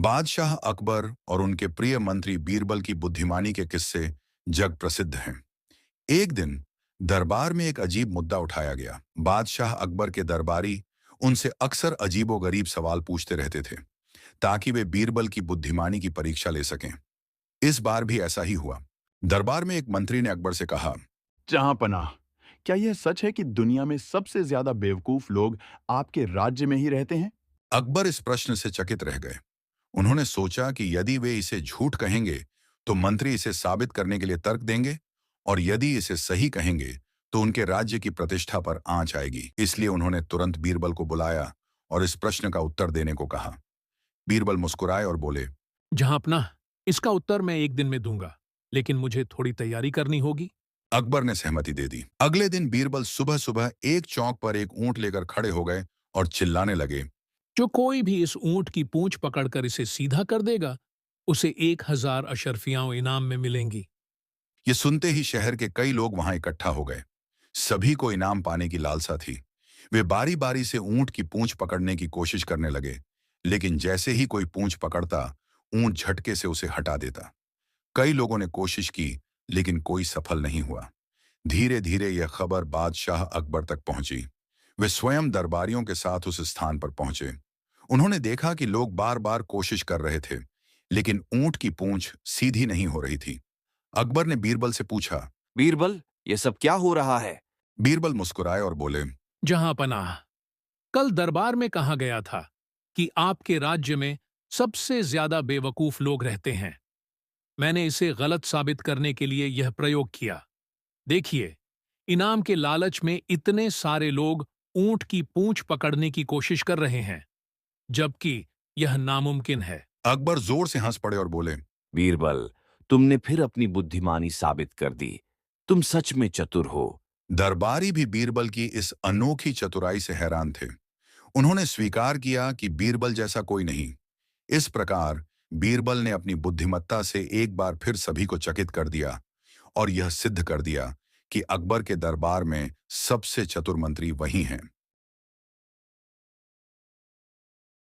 बादशाह अकबर और उनके प्रिय मंत्री बीरबल की बुद्धिमानी के किस्से जग प्रसिद्ध हैं। एक दिन दरबार में एक अजीब मुद्दा उठाया गया। बादशाह अकबर के दरबारी उनसे अक्सर अजीबोगरीब सवाल पूछते रहते थे ताकि वे बीरबल की बुद्धिमानी की परीक्षा ले सकें। इस बार भी ऐसा ही हुआ। दरबार में एक मंत्री ने अकबर से कहा, जहांपनाह, क्या यह सच है कि दुनिया में सबसे ज्यादा बेवकूफ लोग आपके राज्य में ही रहते हैं? अकबर इस प्रश्न से चकित रह गए। उन्होंने सोचा कि यदि वे इसे झूठ कहेंगे तो मंत्री इसे साबित करने के लिए तर्क देंगे, और यदि इसे सही कहेंगे तो उनके राज्य की प्रतिष्ठा पर आंच आएगी। इसलिए उन्होंने तुरंत बीरबल को बुलाया और इस प्रश्न का उत्तर देने को कहा। बीरबल मुस्कुराए और बोले, जहां अपना इसका उत्तर मैं एक दिन में दूंगा, लेकिन मुझे थोड़ी तैयारी करनी होगी। अकबर ने सहमति दे दी। अगले दिन बीरबल सुबह सुबह एक चौक पर एक ऊंट लेकर खड़े हो गए और चिल्लाने लगे, जो कोई भी इस ऊंट की पूंछ पकड़कर इसे सीधा कर देगा, उसे 1,000 अशर्फियां इनाम में मिलेंगी। ये सुनते ही शहर के कई लोग वहां इकट्ठा हो गए। सभी को इनाम पाने की लालसा थी। वे बारी बारी से ऊंट की पूंछ पकड़ने की कोशिश करने लगे, लेकिन जैसे ही कोई पूंछ पकड़ता, ऊंट झटके से उसे हटा देता। कई लोगों ने कोशिश की, लेकिन कोई सफल नहीं हुआ। धीरे धीरे यह खबर बादशाह अकबर तक पहुंची। वे स्वयं दरबारियों के साथ उस स्थान पर पहुंचे। उन्होंने देखा कि लोग बार बार कोशिश कर रहे थे, लेकिन ऊंट की पूंछ सीधी नहीं हो रही थी। अकबर ने बीरबल से पूछा। बीरबल, ये सब क्या हो रहा है? बीरबल मुस्कुराए और बोले, जहां पनाह, कल दरबार में कहा गया था कि आपके राज्य में सबसे ज्यादा बेवकूफ लोग रहते हैं। मैंने इसे गलत साबित करने के लिए यह प्रयोग किया। देखिए, इनाम के लालच में इतने सारे लोग ऊंट की पूंछ पकड़ने की कोशिश कर रहे हैं, जबकि यह नामुमकिन है। अकबर जोर से हंस पड़े और बोले, बीरबल, तुमने फिर अपनी बुद्धिमानी साबित कर दी। तुम सच में चतुर हो। दरबारी भी बीरबल की इस अनोखी चतुराई से हैरान थे। उन्होंने स्वीकार किया कि बीरबल जैसा कोई नहीं। इस प्रकार बीरबल ने अपनी बुद्धिमत्ता से एक बार फिर सभी को चकित कर दिया और यह सिद्ध कर दिया कि अकबर के दरबार में सबसे चतुर मंत्री वही हैं।